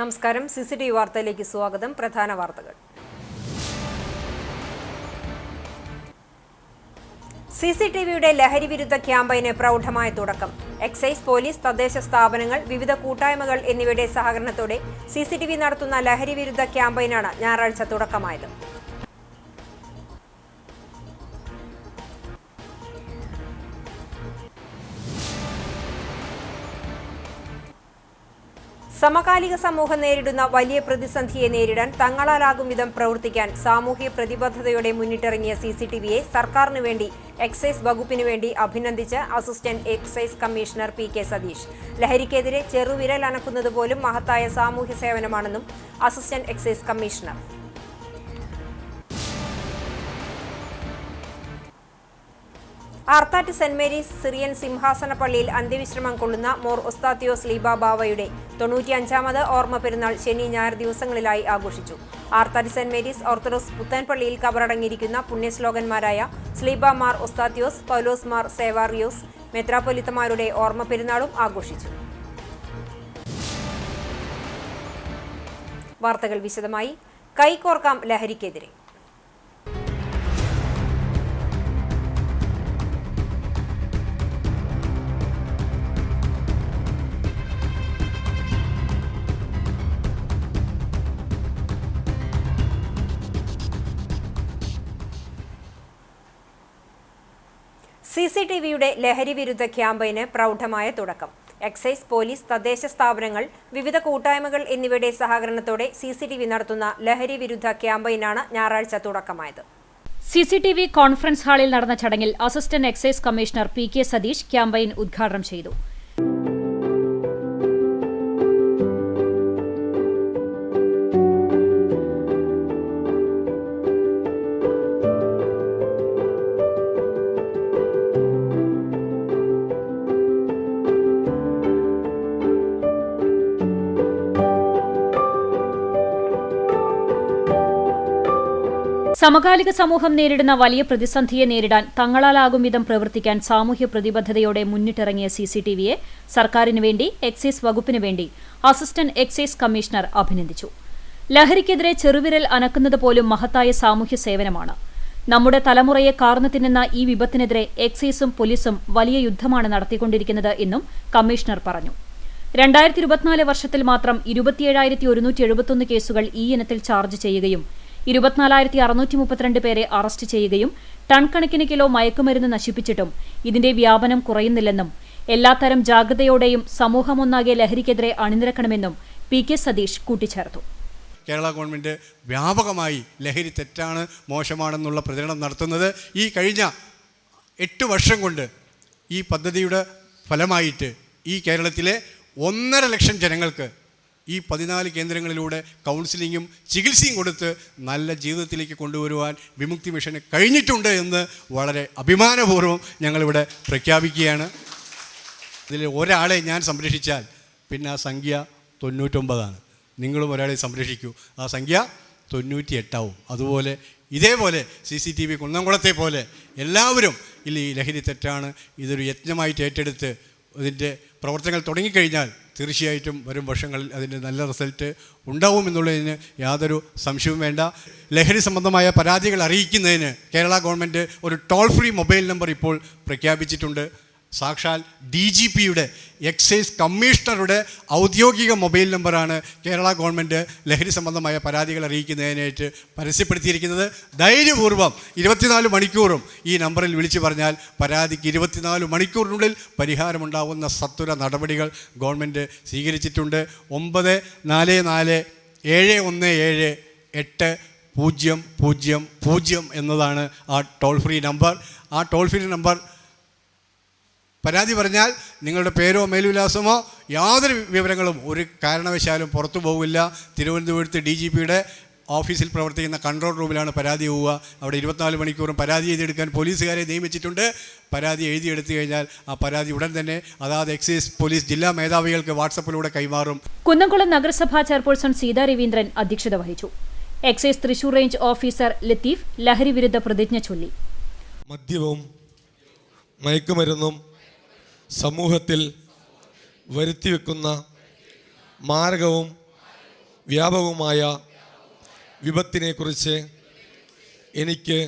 നമസ്കാരം. സിസിടിവി വാർത്തയിലേക്ക് സ്വാഗതം. പ്രധാന വാർത്തകൾ. സിസിടിവിയുടെ ലഹരി വിരുദ്ധ ക്യാമ്പയിന് പ്രൗഢമായ തുടക്കം. എക്സൈസ്, പോലീസ്, തദ്ദേശ സ്ഥാപനങ്ങൾ, വിവിധ കൂട്ടായ്മകൾ എന്നിവയുടെ സഹകരണത്തോടെ സിസിടിവി നടത്തുന്ന ലഹരി വിരുദ്ധ ക്യാമ്പയിനാണ് ഞായറാഴ്ച തുടക്കമായത്. സമകാലിക സമൂഹം നേരിടുന്ന വലിയ പ്രതിസന്ധിയെ നേരിടാൻ തങ്ങളാലാകും വിധം പ്രവർത്തിക്കാൻ സാമൂഹ്യ പ്രതിബദ്ധതയോടെ മുന്നിട്ടിറങ്ങിയ സിസിടിവിയെ സർക്കാരിനു വേണ്ടി, എക്സൈസ് വകുപ്പിനു വേണ്ടി അഭിനന്ദിച്ച് assistant excise commissioner P K. Satheesh. ലഹരിക്കെതിരെ ചെറുവിരൽ അനക്കുന്നത് പോലും മഹത്തായ സാമൂഹ്യ സേവനമാണെന്നും assistant excise commissioner. Arthat saint Mary's Syrian സിംഹാസന പള്ളിയിൽ അന്ത്യവിശ്രമം കൊള്ളുന്ന മോർ ഒസ്താത്തിയോസ് ലീബ ബാവയുടെ 95ാമത് ഓർമ്മ പെരുന്നാൾ ശനി ഞായർ ദിവസങ്ങളിലായി ആഘോഷിച്ചു. ആർത്താറ്റ് സെന്റ് മേരീസ് ഓർത്തഡോക്സ് പുത്തൻപള്ളിയിൽ കബറടങ്ങിയിരിക്കുന്ന പുണ്യശ്ലോകന്മാരായ സ്ലീബ മാർ ഒസ്താത്തിയോസ്, പൗലോസ് മാർ സേവാറിയോസ് മെത്രാപ്പൊലിത്തമാരുടെ ഓർമ്മ പെരുന്നാളും ആഘോഷിച്ചു. വാർത്തകൾ വിശദമായി. കൈകോർക്കാം ലഹരിക്കെതിരെ. സിസിടിവിയുടെ ലഹരി വിരുദ്ധ ക്യാമ്പയിന് പ്രൗഢമായ തുടക്കം. എക്സൈസ്, പോലീസ്, തദ്ദേശ സ്ഥാപനങ്ങൾ, വിവിധ കൂട്ടായ്മകൾ എന്നിവയുടെ സഹകരണത്തോടെ സിസിടിവി നടത്തുന്ന ലഹരി വിരുദ്ധ ക്യാമ്പയിനാണ് ഞായറാഴ്ച തുടക്കമായത്. സിസിടിവി കോൺഫറൻസ് ഹാളിൽ നടന്ന ചടങ്ങിൽ assistant excise commissioner P K. Satheesh campaign ഉദ്ഘാടനം ചെയ്തു. സമകാലിക സമൂഹം നേരിടുന്ന വലിയ പ്രതിസന്ധിയെ നേരിടാൻ തങ്ങളാലാകും വിധം പ്രവർത്തിക്കാൻ സാമൂഹ്യ പ്രതിബദ്ധതയോടെ മുന്നിട്ടിറങ്ങിയ സിസിടിവിയെ സർക്കാരിനു വേണ്ടി, എക്സൈസ് വകുപ്പിനു വേണ്ടി അസിസ്റ്റന്റ് എക്സൈസ് കമ്മീഷണർ അഭിനന്ദിച്ചു. ലഹരിക്കെതിരെ ചെറുവിരൽ അനക്കുന്നത് പോലും മഹത്തായ സാമൂഹ്യ സേവനമാണ്. നമ്മുടെ തലമുറയെ കാർന്നു തിന്നുന്ന ഈ വിപത്തിനെതിരെ എക്സൈസും പോലീസും വലിയ യുദ്ധമാണ് നടത്തിക്കൊണ്ടിരിക്കുന്നത് എന്നും കമ്മീഷണർ പറഞ്ഞു. 2024 വർഷത്തിൽ മാത്രം 27,171 കേസുകൾ ഈ ഇനത്തിൽ ചാർജ് ചെയ്യുകയും 24,632 പേരെ അറസ്റ്റ് ചെയ്യുകയും ടൺ കണക്കിന് കിലോ മയക്കുമരുന്ന് നശിപ്പിച്ചിട്ടും ഇതിന്റെ വ്യാപനം കുറയുന്നില്ലെന്നും എല്ലാത്തരം ജാഗ്രതയോടെയും സമൂഹമൊന്നാകെ ലഹരിക്കെതിരെ അണിനിരക്കണമെന്നും പി.കെ. സതീഷ് കൂട്ടിച്ചേർത്തു. കേരള ഗവൺമെൻറ് വ്യാപകമായി ലഹരി തെറ്റാണ്, മോശമാണെന്നുള്ള പ്രചരണം നടത്തുന്നത് ഈ കഴിഞ്ഞ 8 വർഷം കൊണ്ട് ഈ പദ്ധതിയുടെ ഫലമായിട്ട് ഈ കേരളത്തിലെ 1.5 ലക്ഷം ജനങ്ങൾക്ക് ഈ 14 കേന്ദ്രങ്ങളിലൂടെ കൗൺസിലിങ്ങും ചികിത്സയും കൊടുത്ത് നല്ല ജീവിതത്തിലേക്ക് കൊണ്ടുവരുവാൻ വിമുക്തി മിഷന് കഴിഞ്ഞിട്ടുണ്ട് എന്ന് വളരെ അഭിമാനപൂർവ്വം ഞങ്ങളിവിടെ പ്രഖ്യാപിക്കുകയാണ്. ഇതിൽ ഒരാളെ ഞാൻ സംരക്ഷിച്ചാൽ പിന്നെ ആ സംഖ്യ 99. നിങ്ങളും ഒരാളെ സംരക്ഷിക്കൂ, ആ സംഖ്യ 98 അതുപോലെ ഇതേപോലെ CCTV കുന്നംകുളത്തെ പോലെ എല്ലാവരും ഈ ലഹരി തെറ്റാണ്, ഇതൊരു യജ്ഞമായിട്ട് ഏറ്റെടുത്ത് ഇതിൻ്റെ പ്രവർത്തനങ്ങൾ തുടങ്ങിക്കഴിഞ്ഞാൽ തീർച്ചയായിട്ടും വരും വർഷങ്ങളിൽ അതിൻ്റെ നല്ല റിസൾട്ട് ഉണ്ടാവുമെന്നുള്ളതിന് യാതൊരു സംശയവും വേണ്ട. ലഹരി സംബന്ധമായ പരാതികൾ അറിയിക്കുന്നതിന് കേരള ഗവൺമെൻറ് ഒരു ടോൾ ഫ്രീ മൊബൈൽ നമ്പർ ഇപ്പോൾ പ്രഖ്യാപിച്ചിട്ടുണ്ട്. സാക്ഷാൽ DGPയുടെ, എക്സൈസ് കമ്മീഷണറുടെ ഔദ്യോഗിക മൊബൈൽ നമ്പറാണ് കേരള ഗവൺമെൻറ് ലഹരി സംബന്ധമായ പരാതികൾ അറിയിക്കുന്നതിനായിട്ട് പരസ്യപ്പെടുത്തിയിരിക്കുന്നത്. ധൈര്യപൂർവ്വം 24 മണിക്കൂറും ഈ നമ്പറിൽ വിളിച്ചു പറഞ്ഞാൽ പരാതിക്ക് 24 മണിക്കൂറിനുള്ളിൽ പരിഹാരമുണ്ടാവുന്ന സത്വര നടപടികൾ ഗവൺമെൻറ് സ്വീകരിച്ചിട്ടുണ്ട്. 9417-81000 എന്നതാണ് ആ ടോൾ ഫ്രീ നമ്പർ. ആ ടോൾ ഫ്രീ നമ്പർ പരാതി പറഞ്ഞാൽ നിങ്ങളുടെ പേരോ മേൽവിലാസമോ യാതൊരു വിവരങ്ങളും ഒരു കാരണവശാലും പുറത്തു പോകില്ല. തിരുവനന്തപുരത്ത് DGPയുടെ ഓഫീസിൽ പ്രവർത്തിക്കുന്ന കൺട്രോൾ റൂമിലാണ് പരാതി പോവുക. അവിടെ 24 മണിക്കൂറും പരാതി എഴുതിയെടുക്കാൻ പോലീസുകാരെ നിയമിച്ചിട്ടുണ്ട്. പരാതി എഴുതിയെടുത്തു കഴിഞ്ഞാൽ ആ പരാതി ഉടൻ തന്നെ അതാത് എക്സൈസ് പോലീസ് ജില്ലാ മേധാവികൾക്ക് വാട്സപ്പിലൂടെ കൈമാറും. കുന്നംകുളം നഗരസഭാ ചെയർപേഴ്സൺ സീതാ രവീന്ദ്രൻ അധ്യക്ഷത വഹിച്ചു. Excise Thrissur range officer Latheef ലഹരി വിരുദ്ധ പ്രതിജ്ഞ ചൊല്ലി. മദ്യവും മയക്കുമരുന്നും സമൂഹത്തിൽ വരുത്തിവെക്കുന്ന മാരകവും വ്യാപകവുമായ വിപത്തിനെക്കുറിച്ച് എനിക്ക്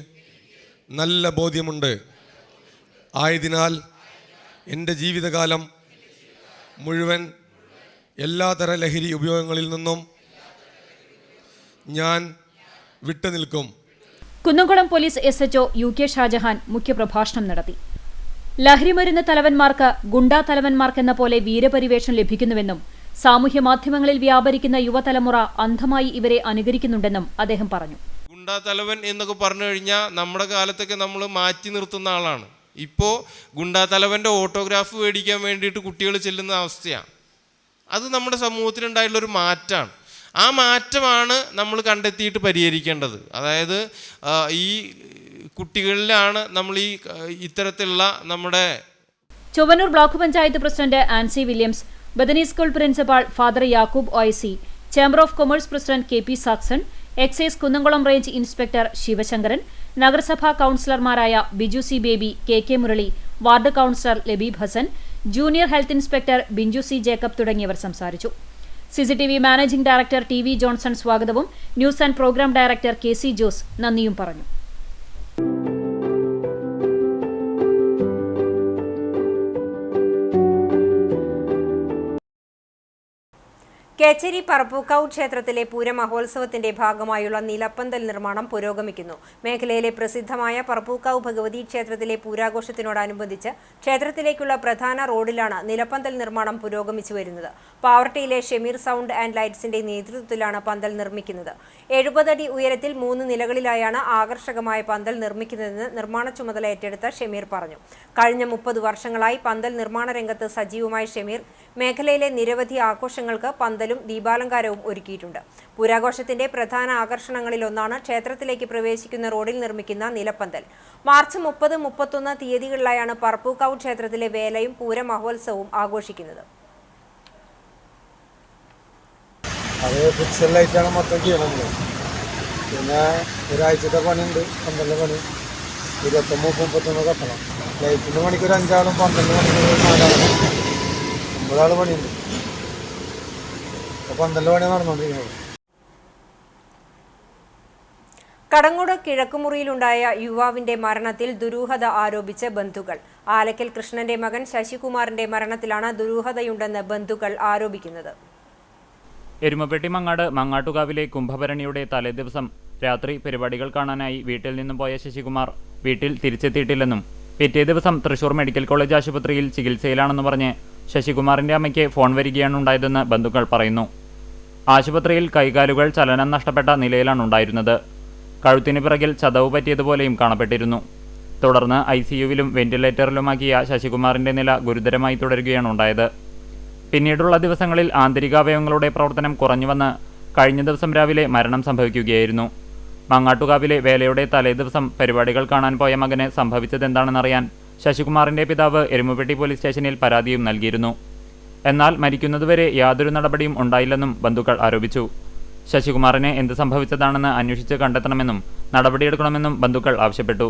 നല്ല ബോധ്യമുണ്ട്. ആയതിനാൽ എൻ്റെ ജീവിതകാലം മുഴുവൻ എല്ലാതര ലഹരി ഉപയോഗങ്ങളിൽ നിന്നും ഞാൻ വിട്ടുനിൽക്കും. Kunnamkulam police SHO UK Shajahan മുഖ്യപ്രഭാഷണം നടത്തി. ലഹരിമരുന്ന് തലവന്മാർക്ക് ഗുണ്ടാ തലവന്മാർക്കെന്ന പോലെ വീരപരിവേഷം ലഭിക്കുന്നുവെന്നും സാമൂഹ്യ മാധ്യമങ്ങളിൽ വ്യാപരിക്കുന്ന യുവതലമുറ അന്ധമായി ഇവരെ അനുകരിക്കുന്നുണ്ടെന്നും അദ്ദേഹം പറഞ്ഞു. ഗുണ്ടാ തലവൻ എന്നൊക്കെ പറഞ്ഞു കഴിഞ്ഞാൽ നമ്മുടെ കാലത്തൊക്കെ നമ്മൾ മാറ്റി നിർത്തുന്ന ആളാണ്. ഇപ്പോൾ ഗുണ്ടാ തലവൻ്റെ ഓട്ടോഗ്രാഫ് മേടിക്കാൻ വേണ്ടിയിട്ട് കുട്ടികൾ ചെല്ലുന്ന അവസ്ഥയാണ്. അത് നമ്മുടെ സമൂഹത്തിലുണ്ടായിട്ടുള്ളൊരു മാറ്റമാണ്. ആ മാറ്റമാണ് നമ്മൾ കണ്ടെത്തിയിട്ട് പരിഹരിക്കേണ്ടത്. അതായത് ഈ കുട്ടികളിലാണ് നമ്മൾ ഇത്തരത്തിലുള്ള നമ്മുടെ Chowannur block panchayat president Ancy Williams, Bethany school principal father Yakoob OIC, chamber of commerce president KP Saxon, excise Kunnamkulam range inspector Sivasankaran, നഗരസഭാ കൌൺസിലർമാരായ Biju C. Baby, KK Murali, ward councillor Labeeb Hasan, junior health inspector Binchu C. Jacob തുടങ്ങിയവർ സംസാരിച്ചു. CCTV managing director TV Johnson സ്വാഗതവും news and programme director KC Jose നന്ദിയും പറഞ്ഞു. കേച്ചേരി പറപ്പൂക്കാവ് ക്ഷേത്രത്തിലെ പൂരമഹോത്സവത്തിന്റെ ഭാഗമായുള്ള നിലപ്പന്തൽ നിർമ്മാണം പുരോഗമിക്കുന്നു. മേഖലയിലെ പ്രസിദ്ധമായ പറപ്പൂക്കാവ് ഭഗവതി ക്ഷേത്രത്തിലെ പൂരാഘോഷത്തിനോടനുബന്ധിച്ച് ക്ഷേത്രത്തിലേക്കുള്ള പ്രധാന റോഡിലാണ് നിലപ്പന്തൽ നിർമ്മാണം പുരോഗമിച്ചു വരുന്നത്. പാവർട്ടിയിലെ ഷെമീർ സൗണ്ട് ആൻഡ് ലൈറ്റ്സിന്റെ നേതൃത്വത്തിലാണ് പന്തൽ നിർമ്മിക്കുന്നത്. 70 അടി ഉയരത്തിൽ 3 നിലകളിലായാണ് ആകർഷകമായ പന്തൽ നിർമ്മിക്കുന്നതെന്ന് നിർമ്മാണ ചുമതല ഏറ്റെടുത്ത ഷെമീർ പറഞ്ഞു. കഴിഞ്ഞ 30 വർഷങ്ങളായി പന്തൽ നിർമ്മാണ രംഗത്ത് സജീവമായ ഷെമീർ മേഖലയിലെ നിരവധി ആഘോഷങ്ങൾക്ക് പന്തലും ദീപാലങ്കാരവും ഒരുക്കിയിട്ടുണ്ട്. പൂരാഘോഷത്തിന്റെ പ്രധാന ആകർഷണങ്ങളിലൊന്നാണ് ക്ഷേത്രത്തിലേക്ക് പ്രവേശിക്കുന്ന റോഡിൽ നിർമ്മിക്കുന്ന നിലപ്പന്തൽ. മാർച്ച് 30, 31 തീയതികളിലായാണ് പറപ്പൂക്കാവ് ക്ഷേത്രത്തിലെ വേലയും പൂരമഹോത്സവവും ആഘോഷിക്കുന്നത്. അത് ഫിക്സലായിട്ടാണ് മൊത്തം ചെയ്യണത്. പിന്നെ ഒരാഴ്ചത്തെ പണിയുണ്ട്, 12 പണി, 29, 31 കത്തണം. ലൈറ്റിൻ്റെ പണിക്ക് ഒരു 5 ആളും 12 പണിക്ക് 4 ആളും 9 ആൾ പണിയുണ്ട്. 12 പണി നടന്നുകൊണ്ടിരിക്കുന്നത്. കടങ്ങോട് കിഴക്കുമുറിയിലുണ്ടായ യുവാവിന്റെ മരണത്തിൽ ദുരൂഹത ആരോപിച്ച് ബന്ധുക്കൾ. ആലക്കൽ കൃഷ്ണന്റെ മകൻ ശശികുമാറിന്റെ മരണത്തിലാണ് ദുരൂഹതയുണ്ടെന്ന് ബന്ധുക്കൾ ആരോപിക്കുന്നത്. എരുമപ്പെട്ടി മങ്ങാട്ടുകാവിലെ കുംഭഭരണിയുടെ തലേദിവസം രാത്രി പരിപാടികൾ കാണാനായി വീട്ടിൽ നിന്നും പോയ ശശികുമാർ വീട്ടിൽ തിരിച്ചെത്തിയിട്ടില്ലെന്നും പിറ്റേ ദിവസം തൃശൂർ മെഡിക്കൽ കോളേജ് ആശുപത്രിയിൽ ചികിത്സയിലാണെന്ന് പറഞ്ഞ് ശശികുമാറിന്റെ അമ്മയ്ക്ക് ഫോൺ വരികയാണുണ്ടായതെന്ന് ബന്ധുക്കൾ പറയുന്നു. ആശുപത്രിയിൽ കൈകാലുകൾ ചലനം നഷ്ടപ്പെട്ട നിലയിലാണുണ്ടായിരുന്നത്. കഴുത്തിന് പിറകിൽ ചതവ് പറ്റിയതുപോലെയും കാണപ്പെട്ടിരുന്നു. തുടർന്ന് ICUവിലും വെന്റിലേറ്ററിലുമാക്കിയ ശശികുമാറിന്റെ നില ഗുരുതരമായി തുടരുകയാണുണ്ടായത്. പിന്നീടുള്ള ദിവസങ്ങളിൽ ആന്തരികാവയവങ്ങളുടെ പ്രവർത്തനം കുറഞ്ഞുവന്ന് കഴിഞ്ഞ ദിവസം രാവിലെ മരണം സംഭവിക്കുകയായിരുന്നു. മങ്ങാട്ടുകാവിലെ വേലയുടെ തലേദിവസം പരിപാടികൾ കാണാൻ പോയ മകന് സംഭവിച്ചതെന്താണെന്നറിയാൻ ശശികുമാറിന്റെ പിതാവ് എരുമപ്പെട്ടി പോലീസ് സ്റ്റേഷനിൽ പരാതിയും നൽകിയിരുന്നു. എന്നാൽ മരിക്കുന്നതുവരെ യാതൊരു നടപടിയും ഉണ്ടായില്ലെന്നും ബന്ധുക്കൾ ആരോപിച്ചു. ശശികുമാറിന് എന്ത് സംഭവിച്ചതാണെന്ന് അന്വേഷിച്ച് കണ്ടെത്തണമെന്നും നടപടിയെടുക്കണമെന്നും ബന്ധുക്കൾ ആവശ്യപ്പെട്ടു.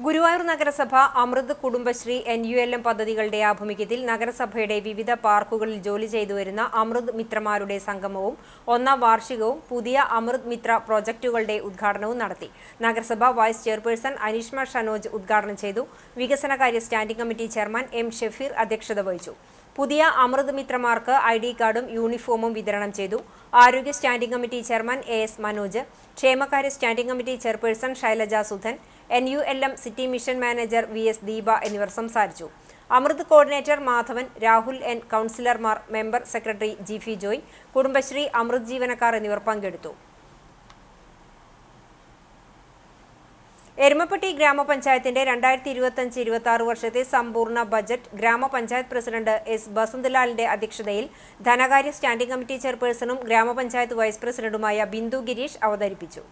ഗുരുവായൂർ നഗരസഭ അമൃത് കുടുംബശ്രീ NULM പദ്ധതികളുടെ ആഭിമുഖ്യത്തിൽ നഗരസഭയുടെ വിവിധ പാർക്കുകളിൽ ജോലി ചെയ്തുവരുന്ന അമൃത് മിത്രമാരുടെ സംഗമവും 1ാം വാർഷികവും പുതിയ അമൃത് മിത്ര പ്രോജക്റ്റുകളുടെ ഉദ്ഘാടനവും നടത്തി. നഗരസഭ വൈസ് ചെയർപേഴ്സൺ അനീഷ്മ ഷനോജ് ഉദ്ഘാടനം ചെയ്തു. വികസനകാര്യ standing committee chairman M. Shafeer അധ്യക്ഷത വഹിച്ചു. പുതിയ അമൃത് മിത്രമാർക്ക് ID കാർഡും യൂണിഫോമും വിതരണം ചെയ്തു. ആരോഗ്യ standing committee chairman AS Manoj, ക്ഷേമകാര്യ standing committee chairperson Shailaja Sudhan, NULM city mission manager VS Deepa എന്നിവർ സംസാരിച്ചു. അമൃത് കോർഡിനേറ്റർ മാധവൻ, രാഹുൽ N, കൗൺസിലർമാർ, member secretary GP Joy, Kudumbashree Amrut ജീവനക്കാർ എന്നിവർ പങ്കെടുത്തു. എരുമപ്പെട്ടി ഗ്രാമപഞ്ചായത്തിന്റെ 2025-26 വർഷത്തെ സമ്പൂർണ്ണ ബജറ്റ് ഗ്രാമപഞ്ചായത്ത് പ്രസിഡന്റ് S. ബസന്തലാലിന്റെ അധ്യക്ഷതയിൽ ധനകാര്യ സ്റ്റാൻഡിംഗ് കമ്മിറ്റി ചെയർപേഴ്സണും ഗ്രാമപഞ്ചായത്ത് വൈസ് പ്രസിഡന്റുമായ ബിന്ദു ഗിരീഷ് അവതരിപ്പിച്ചു.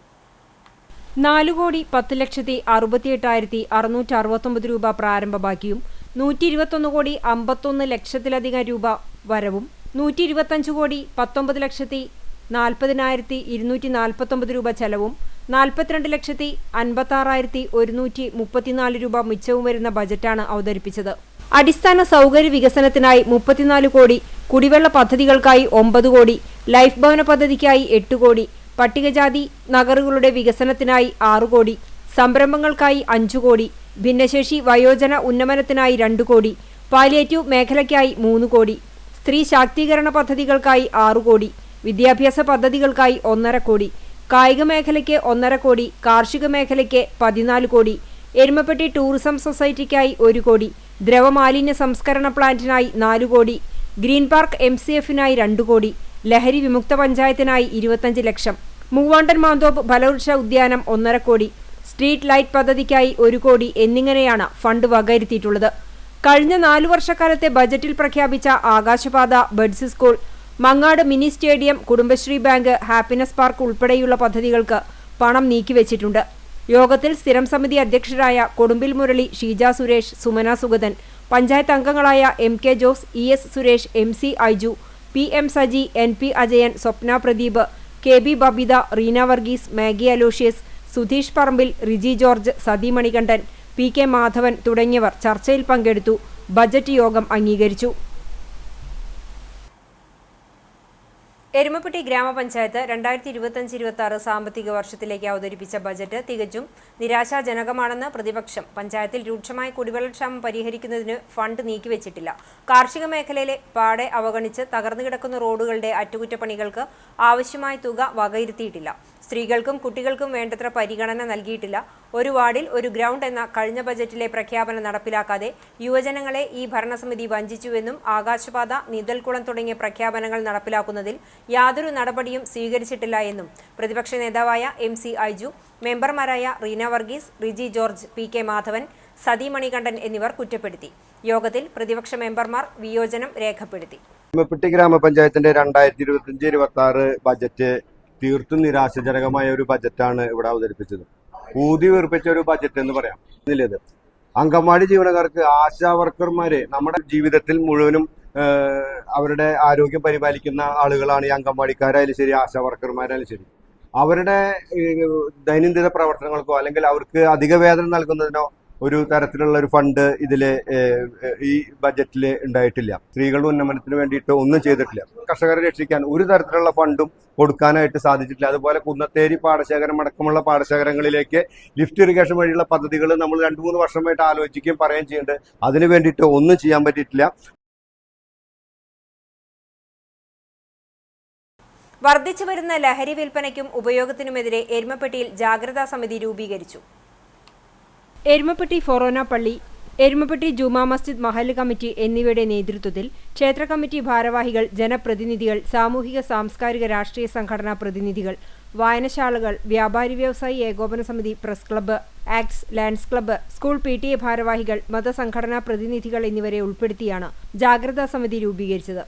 4,10,68,669 രൂപ പ്രാരംഭ ബാക്കിയും 121,51,00,000 രൂപ വരവും 125,19,40,249 രൂപ ചെലവും 42,56,134 രൂപ മിച്ചവും വരുന്ന ബജറ്റാണ് അവതരിപ്പിച്ചത്. അടിസ്ഥാന സൗകര്യ വികസനത്തിനായി 34 കുടിവെള്ള പദ്ധതികൾക്കായി 9 കോടി, ലൈഫ് ഭവന പദ്ധതിക്കായി 8 കോടി, പട്ടികജാതി നഗറുകളുടെ വികസനത്തിനായി 6 കോടി, സംരംഭങ്ങൾക്കായി 5 കോടി, ഭിന്നശേഷി വയോജന ഉന്നമനത്തിനായി 2 കോടി, പാലിയേറ്റീവ് മേഖലയ്ക്കായി 3 കോടി, സ്ത്രീ ശാക്തീകരണ പദ്ധതികൾക്കായി 6 കോടി, വിദ്യാഭ്യാസ പദ്ധതികൾക്കായി 1.5 കോടി, കായിക മേഖലയ്ക്ക് 1.5 കോടി, കാർഷിക മേഖലയ്ക്ക് 14 കോടി, എരുമപ്പെട്ടി ടൂറിസം സൊസൈറ്റിക്കായി 1 കോടി, ദ്രവമാലിന്യ സംസ്കരണ പ്ലാന്റിനായി 4 കോടി, ഗ്രീൻ പാർക്ക് MCFനായി 2 കോടി, ലഹരി വിമുക്ത പഞ്ചായത്തിനായി 25 ലക്ഷം, മൂവാണ്ടൻ മാന്തോപ്പ് ഫലവൃക്ഷ ഉദ്യാനം 1.5 കോടി, സ്ട്രീറ്റ് ലൈറ്റ് പദ്ധതിക്കായി 1 കോടി എന്നിങ്ങനെയാണ് ഫണ്ട് വകയിരുത്തിയിട്ടുള്ളത്. കഴിഞ്ഞ 4 വർഷക്കാലത്തെ ബജറ്റിൽ പ്രഖ്യാപിച്ച ആകാശപാത, buds school, Mangad mini stadium, Kudumbashree bank, happiness park ഉൾപ്പെടെയുള്ള പദ്ധതികൾക്ക് പണം നീക്കിവെച്ചിട്ടുണ്ട്. യോഗത്തിൽ സ്ഥിരം സമിതി അധ്യക്ഷരായ കൊടുമ്പിൽ മുരളി, ഷീജ സുരേഷ്, സുമന സുഗതൻ, പഞ്ചായത്ത് അംഗങ്ങളായ MK Jose, ES Suresh, MC Aiju, PM Saji, NP Ajayan, Swapna Pradeep, KB Babitha, Reena Varghese, Maggie Aloysius, Sudheesh Parambil, Riji George, Sathi Manikandan, PK Madhavan തുടങ്ങിയവർ ചർച്ചയിൽ പങ്കെടുത്തു. ബജറ്റ് യോഗം അംഗീകരിച്ചു. എരുമപ്പെട്ടി ഗ്രാമപഞ്ചായത്ത് 2025-26 സാമ്പത്തിക വർഷത്തിലേക്ക് അവതരിപ്പിച്ച ബജറ്റ് തികച്ചും നിരാശാജനകമാണെന്ന് പ്രതിപക്ഷം. പഞ്ചായത്തിൽ രൂക്ഷമായ കുടിവെള്ളക്ഷാമം പരിഹരിക്കുന്നതിന് ഫണ്ട് നീക്കിവെച്ചിട്ടില്ല. കാർഷിക മേഖലയിലെ പാടെ അവഗണിച്ച് തകർന്നുകിടക്കുന്ന റോഡുകളുടെ അറ്റകുറ്റപ്പണികൾക്ക് ആവശ്യമായ തുക വകയിരുത്തിയിട്ടില്ല. സ്ത്രീകൾക്കും കുട്ടികൾക്കും വേണ്ടത്ര പരിഗണന നൽകിയിട്ടില്ല. ഒരു വാർഡിൽ ഒരു ഗ്രൗണ്ട് എന്ന കഴിഞ്ഞ ബജറ്റിലെ പ്രഖ്യാപനം നടപ്പിലാക്കാതെ യുവജനങ്ങളെ ഈ ഭരണസമിതി വഞ്ചിച്ചുവെന്നും ആകാശപാത, നീന്തൽക്കുളം തുടങ്ങിയ പ്രഖ്യാപനങ്ങൾ നടപ്പിലാക്കുന്നതിൽ യാതൊരു നടപടിയും സ്വീകരിച്ചിട്ടില്ല എന്നും പ്രതിപക്ഷ നേതാവായ MC ഐജു, മെമ്പർമാരായ റീന വർഗീസ്, റിജി ജോർജ്, PK മാധവൻ, സതി മണികണ്ഠൻ എന്നിവർ കുറ്റപ്പെടുത്തി. യോഗത്തിൽ പ്രതിപക്ഷ മെമ്പർമാർ വിയോജനം രേഖപ്പെടുത്തി. എരുമപ്പെട്ടി ഗ്രാമപഞ്ചായത്തിന്റെ 2025-26 ബജറ്റ് തീർത്തും നിരാശാജനകമായ ഒരു ബജറ്റാണ് ഇവിടെ അവതരിപ്പിച്ചത്. ഊതി വീർപ്പിച്ച ഒരു ബജറ്റ് എന്ന് പറയാം. ഇതിലേത് അംഗൻവാടി ജീവനക്കാർക്ക്, ആശാ വർക്കർമാരെ, നമ്മുടെ ജീവിതത്തിൽ മുഴുവനും അവരുടെ ആരോഗ്യം പരിപാലിക്കുന്ന ആളുകളാണ് ഈ അംഗൻവാടിക്കാരായാലും ശരി, ആശാ വർക്കർമാരായാലും ശരി. അവരുടെ ദൈനംദിന പ്രവർത്തനങ്ങൾക്കോ അല്ലെങ്കിൽ അവർക്ക് അധിക വേതനം നൽകുന്നതിനോ ഒരു തരത്തിലുള്ള ഒരു ഫണ്ട് ഇതിൽ ഈ ബജറ്റിൽ ഉണ്ടായിട്ടില്ല. സ്ത്രീകളുടെ ഉന്നമനത്തിന് വേണ്ടിയിട്ട് ഒന്നും ചെയ്തിട്ടില്ല. കർഷകരെ രക്ഷിക്കാൻ ഒരു തരത്തിലുള്ള ഫണ്ടും കൊടുക്കാനായിട്ട് സാധിച്ചിട്ടില്ല. അതുപോലെ കുന്നത്തേരി പാടശേഖരം അടക്കമുള്ള പാടശേഖരങ്ങളിലേക്ക് ലിഫ്റ്റ് ഇറിഗേഷൻ വഴിയുള്ള പദ്ധതികൾ നമ്മൾ 2-3 വർഷമായിട്ട് ആലോചിക്കുകയും പറയുകയും ചെയ്യുന്നുണ്ട്. അതിന് വേണ്ടിയിട്ട് ഒന്നും ചെയ്യാൻ പറ്റിയിട്ടില്ല. വർദ്ധിച്ചു വരുന്ന ലഹരി വിൽപ്പനയ്ക്കും ഉപയോഗത്തിനുമെതിരെ എരുമപ്പെട്ടിയിൽ ജാഗ്രതാ സമിതി രൂപീകരിച്ചു. എരുമപ്പെട്ടി ഫൊറോന പള്ളി, എരുമപ്പെട്ടി ജുമാ മസ്ജിദ് മഹല്ല് കമ്മിറ്റി എന്നിവയുടെ നേതൃത്വത്തിൽ ക്ഷേത്ര കമ്മിറ്റി ഭാരവാഹികൾ, ജനപ്രതിനിധികൾ, സാമൂഹിക സാംസ്കാരിക രാഷ്ട്രീയ സംഘടനാ പ്രതിനിധികൾ, വായനശാലകൾ, വ്യാപാരി വ്യവസായി ഏകോപന സമിതി, press club, acts, lands club, school PTA ഭാരവാഹികൾ, മതസംഘടനാ പ്രതിനിധികൾ എന്നിവരെ ഉൾപ്പെടുത്തിയാണ് ജാഗ്രതാ സമിതി രൂപീകരിച്ചത്.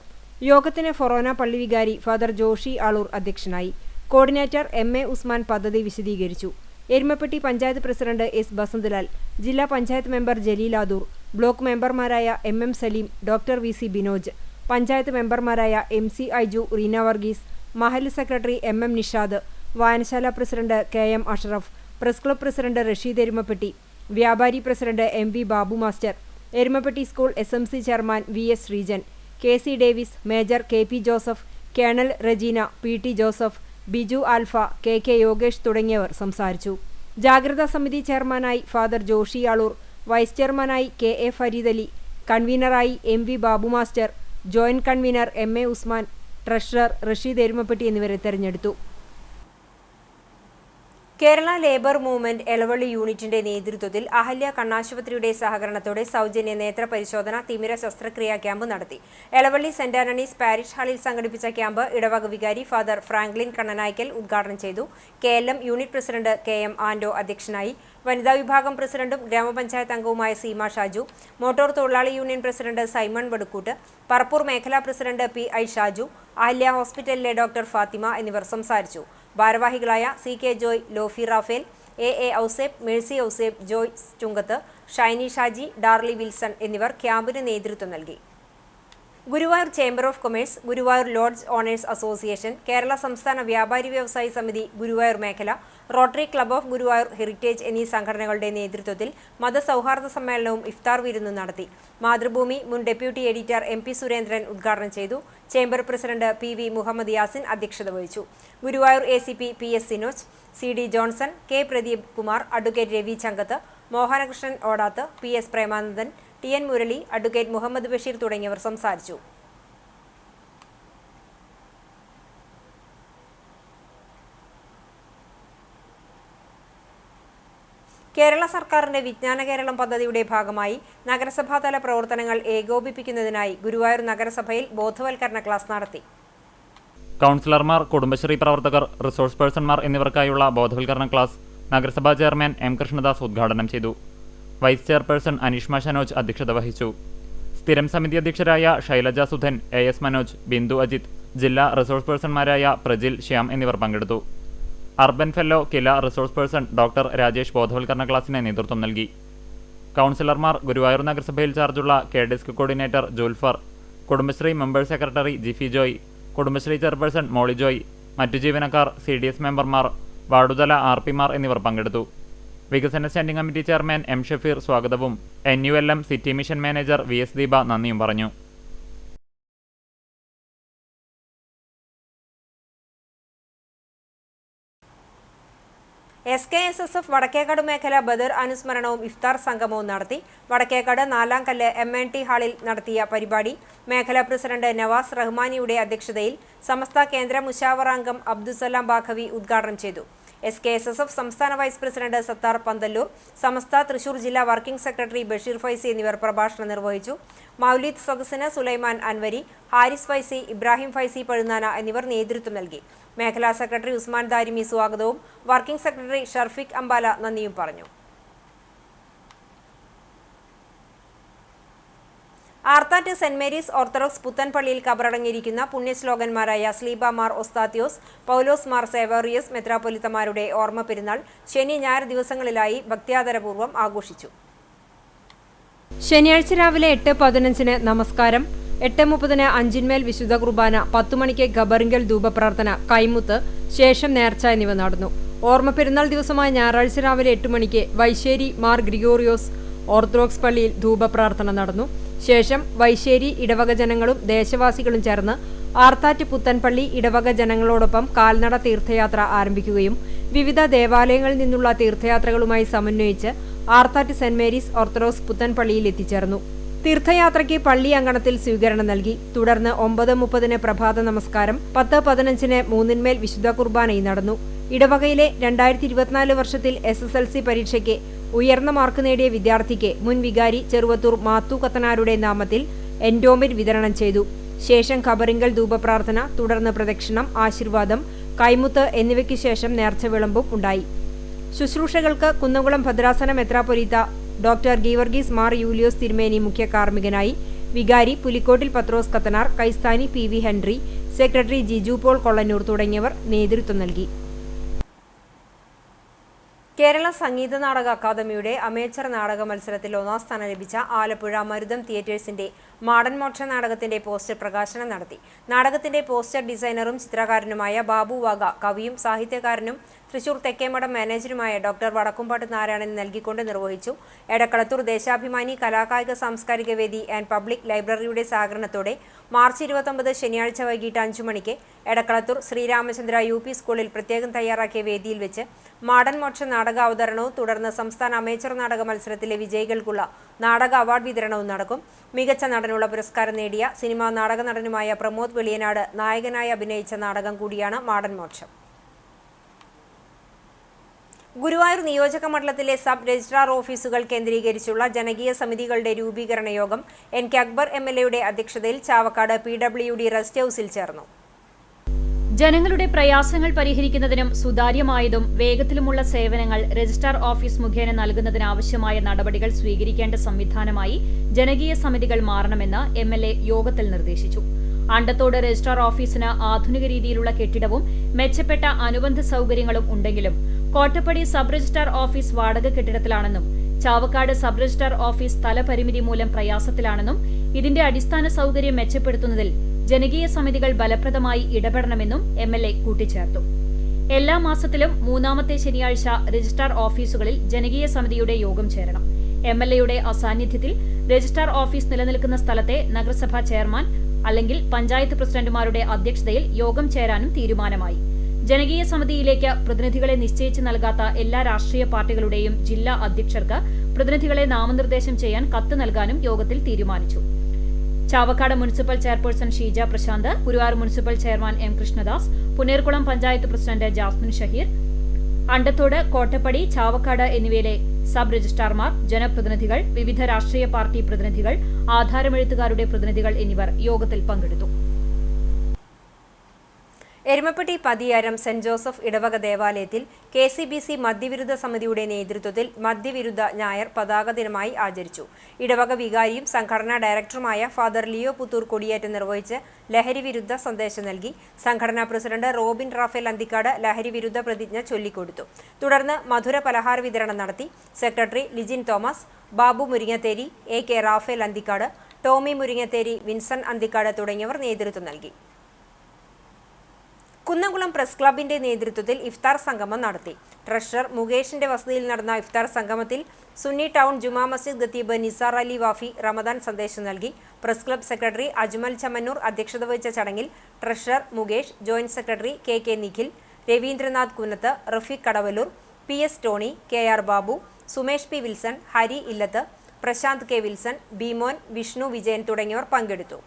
യോഗത്തിന് ഫൊറോന പള്ളി വികാരി ഫാദർ ജോഷി ആളൂർ അധ്യക്ഷനായി. കോർഡിനേറ്റർ MA ഉസ്മാൻ പദ്ധതി വിശദീകരിച്ചു. എരുമപ്പെട്ടി പഞ്ചായത്ത് പ്രസിഡന്റ് S ബസന്തലാൽ, ജില്ലാ പഞ്ചായത്ത് മെമ്പർ ജലീൽ ആദൂർ, ബ്ലോക്ക് മെമ്പർമാരായ MM Saleem, doctor VC Binoj, panchayat മെമ്പർമാരായ MC ഐജു, റീന വർഗീസ്, മഹല്ല് സെക്രട്ടറി MM നിഷാദ്, വായനശാല president KM Ashraf, press club president Rasheed Erumapetty, വ്യാപാരി president MV Babu master, Erumapetty school SMC chairman VS Sreejan, KC Davis, major KP Joseph, colonel Rejeena, PT Joseph, Biju Alpha, KK Yogesh തുടങ്ങിയവർ സംസാരിച്ചു. ജാഗ്രതാ സമിതി ചെയർമാനായി ഫാദർ ജോഷി ആളൂർ, വൈസ് ചെയർമാനായി KA ഫരീദ് അലി, കൺവീനറായി MV Babu master, joint convener MA Usman, treasurer Rasheed Erumapetty എന്നിവരെ തെരഞ്ഞെടുത്തു. കേരള ലേബർ മൂവ്മെന്റ് എളവള്ളി യൂണിറ്റിന്റെ നേതൃത്വത്തിൽ അഹല്യ കണ്ണാശുപത്രിയുടെ സഹകരണത്തോടെ സൗജന്യ നേത്ര പരിശോധന, തിമിര ശസ്ത്രക്രിയാ ക്യാമ്പ് നടത്തി. എളവള്ളി സെന്റ് ആന്റണീസ് പാരിഷ് ഹാളിൽ സംഘടിപ്പിച്ച ക്യാമ്പ് ഇടവക വികാരി ഫാദർ ഫ്രാങ്ക്ലിൻ കണ്ണനായ്ക്കൽ ഉദ്ഘാടനം ചെയ്തു. KLM യൂണിറ്റ് പ്രസിഡന്റ് KM ആൻഡോ അധ്യക്ഷനായി. വനിതാ വിഭാഗം പ്രസിഡന്റും ഗ്രാമപഞ്ചായത്ത് അംഗവുമായ സീമ ഷാജു, മോട്ടോർ തൊഴിലാളി യൂണിയൻ പ്രസിഡന്റ് സൈമൺ വടുക്കൂട്ട്, പറപ്പൂർ മേഖലാ പ്രസിഡന്റ് PI ഷാജു, അഹല്യ ഹോസ്പിറ്റലിലെ ഡോക്ടർ ഫാത്തിമ എന്നിവർ സംസാരിച്ചു. ഭാരവാഹികളായ CK Joy, Lofi Raphael, AA Ouseb, Mercy Ouseb, Joyce Chungath, Shiny Shaji, Darly Wilson എന്നിവർ ക്യാമ്പിന് നേതൃത്വം നൽകി. Guruvayur chamber of commerce, Guruvayur lodge owners association, Kerala സംസ്ഥാന വ്യാപാരി വ്യവസായി സമിതി ഗുരുവായൂർ മേഖല, Rotary club of Guruvayur heritage എന്നീ സംഘടനകളുടെ നേതൃത്വത്തിൽ മതസൗഹാർദ്ദ സമ്മേളനവും ഇഫ്താർ വിരുന്നും നടത്തി. മാതൃഭൂമി മുൻ ഡെപ്യൂട്ടി എഡിറ്റർ MP സുരേന്ദ്രൻ ഉദ്ഘാടനം ചെയ്തു. Chamber president PV Muhammad Yasin അധ്യക്ഷത വഹിച്ചു. Guruvayur ACP PS Sinoj, CD Johnson, K Pradeep Kumar, advocate Ravi Changath, Mohanakrishnan Odath, PS Premanandan, TN Murali, advocate Muhammad Basheer തുടങ്ങിയവർ സംസാരിച്ചു. കേരള സർക്കാരിന്റെ വിജ്ഞാന കേരളം പദ്ധതിയുടെ ഭാഗമായി നഗരസഭാതല പ്രവർത്തനങ്ങൾ ഏകോപിപ്പിക്കുന്നതിനായി ഗുരുവായൂർ നഗരസഭയിൽ ബോധവൽക്കരണ ക്ലാസ് നടത്തി. കൗൺസിലർമാർ, കുടുംബശ്രീ പ്രവർത്തകർ, റിസോഴ്സ് പേഴ്സൺമാർ എന്നിവർക്കായുള്ള ബോധവൽക്കരണ ക്ലാസ് നഗരസഭാ ചെയർമാൻ M കൃഷ്ണദാസ് ഉദ്ഘാടനം ചെയ്തു. വൈസ് ചെയർപേഴ്സൺ അനീഷ്മ ഷനോജ് അധ്യക്ഷത വഹിച്ചു. സ്ഥിരം സമിതി അധ്യക്ഷരായ ശൈലജ സുധൻ, AS മനോജ്, ബിന്ദു അജിത്, ജില്ലാ റിസോഴ്സ് പേഴ്സൺമാരായ പ്രജിൽ, ശ്യാം എന്നിവർ പങ്കെടുത്തു. Urban fellow, KILA resource person doctor Rajesh ബോധവൽക്കരണ ക്ലാസിന് നേതൃത്വം നൽകി. കൗൺസിലർമാർ, ഗുരുവായൂർ നഗരസഭയിൽ ചാർജുള്ള KDSC coordinator Julfar, Kudumbashree member secretary Jifi Joy, Kudumbashree chairperson Molly Joy, മറ്റു ജീവനക്കാർ, CDS മെമ്പർമാർ, വാർഡുതല RPമാർ എന്നിവർ പങ്കെടുത്തു. വികസന standing committee chairman M Shafeer സ്വാഗതവും NULM city mission manager VS Deepa നന്ദിയും പറഞ്ഞു. SKSSF വടക്കേക്കാട് മേഖല ബദർ അനുസ്മരണവും ഇഫ്താർ സംഗമവും നടത്തി. വടക്കേക്കാട് 4-ാം കല്ല് MNT ഹാളിൽ നടത്തിയ പരിപാടി മേഖലാ പ്രസിഡന്റ് നവാസ് റഹ്മാനിയുടെ അധ്യക്ഷതയിൽ സമസ്ത കേന്ദ്ര മുശാവറ അംഗം അബ്ദുസലാം ബാഖവി ഉദ്ഘാടനം ചെയ്തു. SKSSF സംസ്ഥാന വൈസ് പ്രസിഡന്റ് സത്താർ പന്തല്ലൂർ, സമസ്ത തൃശൂർ ജില്ലാ വർക്കിംഗ് സെക്രട്ടറി ബഷീർ ഫൈസി എന്നിവർ പ്രഭാഷണം നിർവഹിച്ചു. മൗലീദ് സദസ്സിന് സുലൈമാൻ അൻവരി, ഹാരിസ് ഫൈസി, ഇബ്രാഹിം ഫൈസി പഴുന്നാന എന്നിവർ നേതൃത്വം നൽകി. മേഖലാ സെക്രട്ടറി ഉസ്മാൻ ദാരിമി സ്വാഗതവും വർക്കിംഗ് സെക്രട്ടറി ഷർഫിക് അംബാല നന്ദിയും പറഞ്ഞു. ആർത്താറ്റ് സെന്റ് മേരീസ് ഓർത്തഡോക്സ് പുത്തൻപള്ളിയിൽ കബറടങ്ങിയിരിക്കുന്ന പുണ്യശ്ലോകന്മാരായ സ്ലീബ മാർ ഒസ്താത്യോസ്, പൗലോസ് മാർ സേവേറിയസ് മെത്രാപ്പൊലിത്തമാരുടെ ഓർമ്മ പെരുന്നാൾ ശനി ഞായർ ദിവസങ്ങളിലായി ഭക്ത്യാദരപൂർവ്വം ആഘോഷിച്ചു. ശനിയാഴ്ച രാവിലെ 8:15 നമസ്കാരം, 8:30 അഞ്ചിന്മേൽ വിശുദ്ധ കുർബാന, 10 മണിക്ക് ഖബറിങ്കൽ ധൂപപ്രാർത്ഥന, കൈമുത്ത്, ശേഷം നേർച്ച എന്നിവ നടന്നു. ഓർമ്മ പെരുന്നാൾ ദിവസമായ ഞായറാഴ്ച രാവിലെ 8 മണിക്ക് വൈശ്ശേരി മാർ ഗ്രിഗോറിയോസ് ഓർത്തഡോക്സ് പള്ളിയിൽ ധൂപപ്രാർത്ഥന നടന്നു. ശേഷം വൈശ്ശേരി ഇടവക ജനങ്ങളും ദേശവാസികളും ചേർന്ന് ആർത്താറ്റ് പുത്തൻപള്ളി ഇടവക ജനങ്ങളോടൊപ്പം കാൽനട തീർത്ഥയാത്ര ആരംഭിക്കുകയും വിവിധ ദേവാലയങ്ങളിൽ നിന്നുള്ള തീർത്ഥയാത്രകളുമായി സമന്വയിച്ച് ആർത്താറ്റ് സെന്റ് മേരീസ് ഓർത്തഡോക്സ് പുത്തൻപള്ളിയിൽ എത്തിച്ചേർന്നു. തീർത്ഥയാത്രയ്ക്ക് പള്ളി അങ്കണത്തിൽ സ്വീകരണം നൽകി. തുടർന്ന് 9:30 പ്രഭാത നമസ്കാരം, 10:15 മൂന്നിന്മേൽ വിശുദ്ധ കുർബാനയും നടന്നു. ഇടവകയിലെ 2024 വർഷത്തിൽ SSLC പരീക്ഷയ്ക്ക് ഉയർന്ന മാർക്ക് നേടിയ വിദ്യാർത്ഥിക്ക് മുൻ വികാരി ചെറുവത്തൂർ മാത്തു കത്തനാരുടെ നാമത്തിൽ എൻഡോമെന്റ് വിതരണം ചെയ്തു. ശേഷം ഖബറിങ്കൽ ധൂപപ്രാർത്ഥന, തുടർന്ന് പ്രദക്ഷിണം, ആശീർവാദം, കൈമുത്ത് എന്നിവയ്ക്ക് ശേഷം നേർച്ച വിളമ്പും ഉണ്ടായി. ശുശ്രൂഷകൾക്ക് കുന്നംകുളം ഭദ്രാസന മെത്രാപ്പൊലീത്ത ഡോക്ടർ ഗീവർഗീസ് മാർ യൂലിയോസ് തിരുമേനി മുഖ്യ കാർമ്മികനായി, വികാരി പുലിക്കോട്ടിൽ പത്രോസ് കത്തനാർ, കൈസ്ഥാനി PV Henry, secretary Jiju Paul Kollannur തുടങ്ങിയവർ നേതൃത്വം നൽകി. കേരള സംഗീത നാടക അക്കാദമിയുടെ അമേച്ചർ നാടക മത്സരത്തിൽ 1ാം സ്ഥാനം ലഭിച്ച ആലപ്പുഴ മരുതം തിയേറ്റേഴ്സിന്റെ മാടൻ മോക്ഷ നാടകത്തിന്റെ പോസ്റ്റർ പ്രകാശനം നടത്തി. നാടകത്തിന്റെ പോസ്റ്റർ ഡിസൈനറും ചിത്രകാരനുമായ ബാബു വാഗ കവിയും സാഹിത്യകാരനും തൃശൂർ തെക്കേമഠം മാനേജറുമായ ഡോക്ടർ വടക്കുംപാട്ട് നാരായണൻ നൽകിക്കൊണ്ട് നിർവഹിച്ചു. എടക്കളത്തൂർ ദേശാഭിമാനി കലാകായിക സാംസ്കാരിക വേദി ആൻഡ് പബ്ലിക് ലൈബ്രറിയുടെ സഹകരണത്തോടെ മാർച്ച് 29 ശനിയാഴ്ച വൈകിട്ട് 5 മണിക്ക് എടക്കളത്തൂർ ശ്രീരാമചന്ദ്ര UP സ്കൂളിൽ പ്രത്യേകം തയ്യാറാക്കിയ വേദിയിൽ വെച്ച് മാടൻ മോക്ഷ നാടക അവതരണവും തുടർന്ന് സംസ്ഥാന അമേച്ചർ നാടക മത്സരത്തിലെ വിജയികൾക്കുള്ള നാടക അവാർഡ് വിതരണവും നടക്കും. മികച്ച നടനുള്ള പുരസ്കാരം നേടിയ സിനിമാ നാടക നടനുമായ പ്രമോദ് വെളിയനാട് നായകനായി അഭിനയിച്ച നാടകം കൂടിയാണ് മാടൻ മോക്ഷം. ഗുരുവായൂർ നിയോജക മണ്ഡലത്തിലെ സബ് രജിസ്ട്രാർ ഓഫീസുകൾ കേന്ദ്രീകരിച്ചുള്ള ജനകീയ സമിതികളുടെ രൂപീകരണ യോഗം NK അക്ബർ MLA അധ്യക്ഷതയിൽ ചാവക്കാട് PWD റെസ്റ്റ് ഹൌസിൽ ചേർന്നു. ജനങ്ങളുടെ പ്രയാസങ്ങൾ പരിഹരിക്കുന്നതിനും സുതാര്യമായതും വേഗത്തിലുമുള്ള സേവനങ്ങൾ രജിസ്ട്രാർ ഓഫീസ് മുഖേന നൽകുന്നതിനാവശ്യമായ നടപടികൾ സ്വീകരിക്കേണ്ട സംവിധാനമായി ജനകീയ സമിതികൾ മാറണമെന്ന് MLA യോഗത്തിൽ നിർദ്ദേശിച്ചു. അണ്ടത്തോട് രജിസ്ട്രാർ ഓഫീസിന് ആധുനിക രീതിയിലുള്ള കെട്ടിടവും മെച്ചപ്പെട്ട അനുബന്ധ സൗകര്യങ്ങളും ഉണ്ടെങ്കിലും കോട്ടപ്പടി സബ് രജിസ്ട്രാർ ഓഫീസ് വാടക കെട്ടിടത്തിലാണെന്നും ചാവക്കാട് സബ് രജിസ്ട്രാർ ഓഫീസ് സ്ഥലപരിമിതി മൂലം പ്രയാസത്തിലാണെന്നും ഇതിന്റെ അടിസ്ഥാന സൗകര്യം മെച്ചപ്പെടുത്തുന്നതിൽ ജനകീയ സമിതികൾ ഫലപ്രദമായി ഇടപെടണമെന്നും MLA കൂട്ടിച്ചേർത്തു. എല്ലാ മാസത്തിലും 3-ാമത്തെ ശനിയാഴ്ച രജിസ്ട്രാർ ഓഫീസുകളിൽ ജനകീയ സമിതിയുടെ യോഗം ചേരണം. MLAയുടെ അസാന്നിധ്യത്തിൽ രജിസ്ട്രാർ ഓഫീസ് നിലനിൽക്കുന്ന സ്ഥലത്തെ നഗരസഭാ ചെയർമാൻ അല്ലെങ്കിൽ പഞ്ചായത്ത് പ്രസിഡന്റുമാരുടെ അധ്യക്ഷതയിൽ യോഗം ചേരാനും തീരുമാനമായി. ജനകീയ സമിതിയിലേക്ക് പ്രതിനിധികളെ നിശ്ചയിച്ച് നൽകാത്ത എല്ലാ രാഷ്ട്രീയ പാർട്ടികളുടെയും ജില്ലാ അധ്യക്ഷർക്ക് പ്രതിനിധികളെ നാമനിർദ്ദേശം ചെയ്യാൻ കത്ത് നൽകാനും യോഗത്തിൽ തീരുമാനിച്ചു. Chavakkad municipal chairperson Sheeja Prashanth, Guruvayur municipal chairman M. Krishnadas, Punnayurkulam panchayat president Jasmine Shaheer, Andathode, Kottappadi, Chavakkad എന്നിവയിലെ സബ് രജിസ്ട്രാർമാർ, ജനപ്രതിനിധികൾ, വിവിധ രാഷ്ട്രീയ പാർട്ടി പ്രതിനിധികൾ, ആധാരമെഴുത്തുകാരുടെ പ്രതിനിധികൾ എന്നിവർ യോഗത്തിൽ പങ്കെടുത്തു. എരുമപ്പെട്ടി പതിയാരം സെന്റ് ജോസഫ് ഇടവക ദേവാലയത്തിൽ KCBC മദ്യവിരുദ്ധ സമിതിയുടെ നേതൃത്വത്തിൽ മദ്യവിരുദ്ധ ഞായർ പതാക ദിനമായി ആചരിച്ചു. ഇടവക വികാരിയും സംഘടനാ ഡയറക്ടറുമായ ഫാദർ ലിയോ പുത്തൂർ കൊടിയേറ്റ് നിർവഹിച്ച് ലഹരിവിരുദ്ധ സന്ദേശം നൽകി. സംഘടനാ പ്രസിഡന്റ് റോബിൻ റാഫേൽ അന്തിക്കാട് ലഹരിവിരുദ്ധ പ്രതിജ്ഞ ചൊല്ലിക്കൊടുത്തു. തുടർന്ന് മധുര പലഹാര വിതരണം നടത്തി. Secretary Lijin Thomas, Babu Muringatheri, AK Raphael Anthikad, Tomy Muringatheri, Vinson Anthikad തുടങ്ങിയവർ നേതൃത്വം നൽകി. കുന്നംകുളം പ്രസ് ക്ലബിന്റെ നേതൃത്വത്തിൽ ഇഫ്താർ സംഗമം നടത്തി. ട്രഷറർ മുകേഷിന്റെ വസതിയിൽ നടന്ന ഇഫ്താർ സംഗമത്തിൽ സുന്നി ടൗൺ ജുമാ മസ്ജിദ് ഖത്തീബ് നിസാർ അലി വാഫി റമദാൻ സന്ദേശം നൽകി. Press club secretary Ajmal Chammannur അധ്യക്ഷത വഹിച്ച ചടങ്ങിൽ treasurer Mukesh, joint secretary KK Nikhil, Ravindranath Kunnath, Rafeeq Kadavalloor, PS Tony, KR Babu, Sumesh P Wilson, Hari Illath, Prashanth K Wilson, Bimon, Vishnu Vijayan തുടങ്ങിയവർ പങ്കെടുത്തു.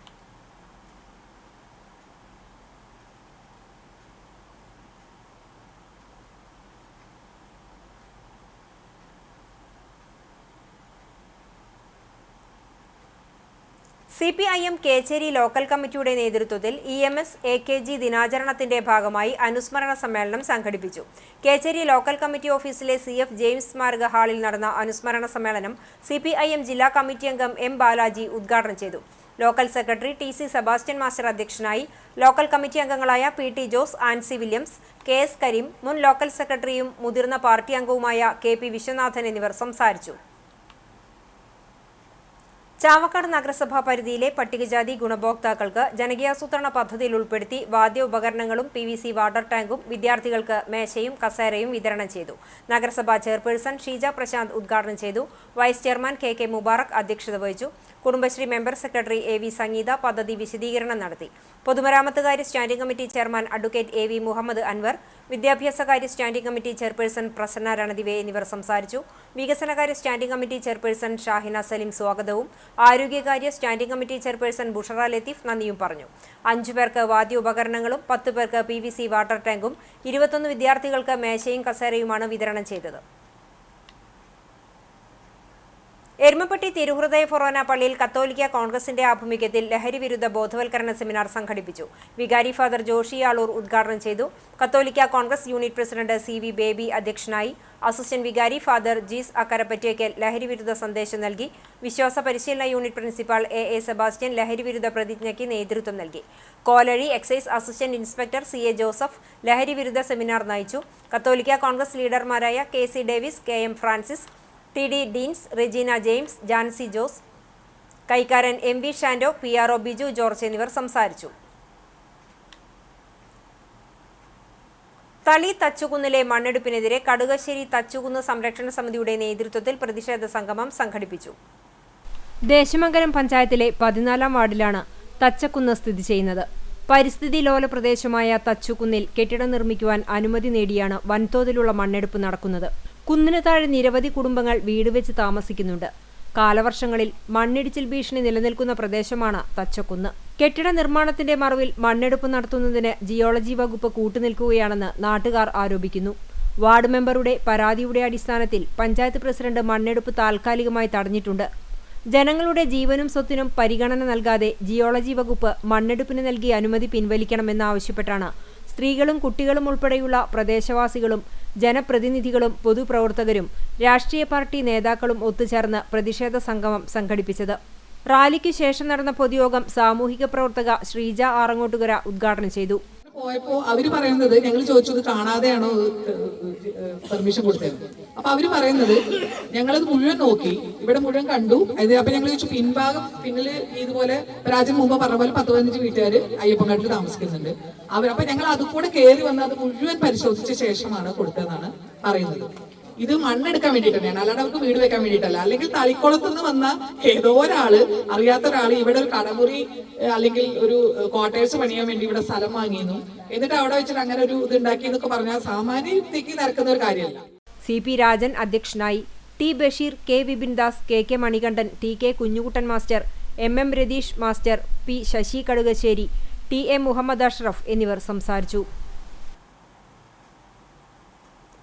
CPIM കേച്ചേരി ലോക്കൽ കമ്മിറ്റിയുടെ നേതൃത്വത്തിൽ EMS AKG ദിനാചരണത്തിന്റെ ഭാഗമായി അനുസ്മരണ സമ്മേളനം സംഘടിപ്പിച്ചു. കേച്ചേരി ലോക്കൽ കമ്മിറ്റി ഓഫീസിലെ CF ജെയിംസ് സ്മാരക ഹാളിൽ നടന്ന അനുസ്മരണ സമ്മേളനം CPIM ജില്ലാ കമ്മിറ്റി അംഗം M. ബാലാജി ഉദ്ഘാടനം ചെയ്തു. Local secretary TC Sebastian master അധ്യക്ഷനായി. ലോക്കൽ കമ്മിറ്റി അംഗങ്ങളായ PT Jose, Ancy Williams, KS Kareem, മുൻ ലോക്കൽ സെക്രട്ടറിയും മുതിർന്ന പാർട്ടി അംഗവുമായ KP വിശ്വനാഥൻ എന്നിവർ സംസാരിച്ചു. ചാവക്കാട് നഗരസഭാ പരിധിയിലെ പട്ടികജാതി ഗുണഭോക്താക്കൾക്ക് ജനകീയാസൂത്രണ പദ്ധതിയിൽ ഉൾപ്പെടുത്തി വാദ്യ ഉപകരണങ്ങളും PVC വാട്ടർ ടാങ്കും വിദ്യാർത്ഥികൾക്ക് മേശയും കസേരയും വിതരണം ചെയ്തു. നഗരസഭാ ചെയർപേഴ്സൺ ഷീജ പ്രശാന്ത് ഉദ്ഘാടനം ചെയ്തു. വൈസ് ചെയർമാൻ KK മുബാറക് അധ്യക്ഷത വഹിച്ചു. Kudumbashree member secretary AV Sangeetha പദ്ധതി വിശദീകരണം നടത്തി. പൊതുമരാമത്തുകാര്യ standing committee chairman advocate AV Muhammad Anwar, വിദ്യാഭ്യാസകാര്യ standing committee chairperson Prasanna Ranadive എന്നിവർ സംസാരിച്ചു. വികസനകാര്യ standing committee chairperson Shahina Salim സ്വാഗതവും ആരോഗ്യകാര്യ standing committee chairperson Bushra Latheef നന്ദിയും പറഞ്ഞു. 5 പേർക്ക് വാദ്യ ഉപകരണങ്ങളും 10 പേർക്ക് PVC വാട്ടർ ടാങ്കും 21 വിദ്യാർത്ഥികൾക്ക് മേശയും കസേരയുമാണ് വിതരണം ചെയ്തത്. എരുമപ്പെട്ടി തിരുഹൃദയ ഫൊറോന പള്ളിയിൽ കത്തോലിക്ക കോൺഗ്രസിന്റെ ആഭിമുഖ്യത്തിൽ ലഹരി വിരുദ്ധ ബോധവൽക്കരണ സെമിനാർ സംഘടിപ്പിച്ചു. വികാരി ഫാദർ ജോഷി ആളൂർ ഉദ്ഘാടനം ചെയ്തു. കത്തോലിക്ക Congress unit president CV baby അധ്യക്ഷനായി. അസിസ്റ്റന്റ് വികാരി ഫാദർ ജീസ് അക്കരപ്പറ്റേക്കൽ ലഹരി വിരുദ്ധ സന്ദേശം നൽകി. വിശ്വാസ പരിശീലന യൂണിറ്റ് പ്രിൻസിപ്പാൾ AA സെബാസ്റ്റ്യൻ ലഹരി വിരുദ്ധ പ്രതിജ്ഞയ്ക്ക് നേതൃത്വം നൽകി. Kolazhy excise assistant inspector CA Joseph ലഹരി വിരുദ്ധ സെമിനാർ നയിച്ചു. കത്തോലിക്ക കോൺഗ്രസ് ലീഡർമാരായ KC Davis, KM Francis, TD Deans, Regina James, Jancy Jose, കൈക്കാരൻ MV Shando, PRO Biju George എന്നിവർ സംസാരിച്ചു. തളി തച്ചുകുന്നിലെ മണ്ണെടുപ്പിനെതിരെ കടുകശ്ശേരി തച്ചുകുന്ന് സംരക്ഷണ സമിതിയുടെ നേതൃത്വത്തിൽ പ്രതിഷേധ സംഗമം സംഘടിപ്പിച്ചു. ദേശമംഗലം പഞ്ചായത്തിലെ 14-ാം വാർഡിലാണ് തച്ചക്കുന്ന് സ്ഥിതി ചെയ്യുന്നത്. പരിസ്ഥിതി ലോല പ്രദേശമായ തച്ചുകുന്നിൽ കെട്ടിടം നിർമ്മിക്കുവാൻ അനുമതി നേടിയാണ് വൻതോതിലുള്ള മണ്ണെടുപ്പ് നടക്കുന്നത്. കുന്നിന് താഴെ നിരവധി കുടുംബങ്ങൾ വീട് വെച്ച് താമസിക്കുന്നുണ്ട്. കാലവർഷങ്ങളിൽ മണ്ണിടിച്ചിൽ ഭീഷണി നിലനിൽക്കുന്ന പ്രദേശമാണ് തച്ചക്കുന്ന്. കെട്ടിട നിർമ്മാണത്തിന്റെ മറവിൽ മണ്ണെടുപ്പ് നടത്തുന്നതിന് ജിയോളജി വകുപ്പ് കൂട്ടുനിൽക്കുകയാണെന്ന് നാട്ടുകാർ ആരോപിക്കുന്നു. വാർഡ് മെമ്പറുടെ പരാതിയുടെ അടിസ്ഥാനത്തിൽ പഞ്ചായത്ത് പ്രസിഡന്റ് മണ്ണെടുപ്പ് താൽക്കാലികമായി തടഞ്ഞിട്ടുണ്ട്. ജനങ്ങളുടെ ജീവനും സ്വത്തിനും പരിഗണന നൽകാതെ ജിയോളജി വകുപ്പ് മണ്ണെടുപ്പിന് നൽകിയ അനുമതി പിൻവലിക്കണമെന്നാവശ്യപ്പെട്ടാണ് സ്ത്രീകളും കുട്ടികളും ഉൾപ്പെടെയുള്ള പ്രദേശവാസികളും ജനപ്രതിനിധികളും പൊതുപ്രവർത്തകരും രാഷ്ട്രീയ പാർട്ടി നേതാക്കളും ഒത്തുചേർന്ന് പ്രതിഷേധ സംഗമം സംഘടിപ്പിച്ചത്. റാലിക്ക് ശേഷം നടന്ന പൊതുയോഗം സാമൂഹിക പ്രവർത്തക ശ്രീജ ആറങ്ങോട്ടുകര ഉദ്ഘാടനം ചെയ്തു. പോയപ്പോ അവര് പറയുന്നത് ഞങ്ങൾ ചോദിച്ചത് കാണാതെയാണോ പെർമിഷൻ കൊടുത്തത്. അപ്പൊ അവര് പറയുന്നത് ഞങ്ങളത് മുഴുവൻ നോക്കി, ഇവിടെ മുഴുവൻ കണ്ടു. അപ്പൊ ഞങ്ങൾ ചോദിച്ചു പിൻഭാഗം പിന്നില് ഇതുപോലെ രാജൻ മുമ്പ് പറഞ്ഞ പോലെ 10-15 വീട്ടുകാര് അയ്യപ്പൻകാട്ടിൽ താമസിക്കുന്നുണ്ട്. അപ്പൊ ഞങ്ങൾ അതുകൂടെ കയറി വന്ന് അത് മുഴുവൻ പരിശോധിച്ച ശേഷമാണ് കൊടുത്തതെന്നാണ് പറയുന്നത്. ഇത് മണ്ണെടുക്കാൻ വേണ്ടിട്ട് തന്നെയാണ്, അല്ലാണ്ട് അവർക്ക് വീട് വെക്കാൻ വേണ്ടിയിട്ടല്ല. അല്ലെങ്കിൽ തളിക്കുളത്ത് നിന്ന് വന്ന ഏതോ ഒരാള്, അറിയാത്ത ഒരാള് ഇവിടെ ഒരു കടമുറി അല്ലെങ്കിൽ ഒരു ക്വാർട്ടേഴ്സ് പണിയാൻ വേണ്ടി ഇവിടെ സ്ഥലം വാങ്ങിയിരുന്നു, എന്നിട്ട് അവിടെ വെച്ചിട്ട് അങ്ങനെ ഒരു ഇത് ഉണ്ടാക്കി എന്നൊക്കെ പറഞ്ഞാൽ സാമാന്യ യുക്തിക്ക് നിരക്കുന്ന ഒരു കാര്യമല്ല. CP രാജൻ അധ്യക്ഷനായി. T Basheer, K Vipindas, KK Manikandan, TK Kunjukuttan master, MM Ratheesh master, P Sasi Kadukassery, TM Muhammad Ashraf എന്നിവർ സംസാരിച്ചു.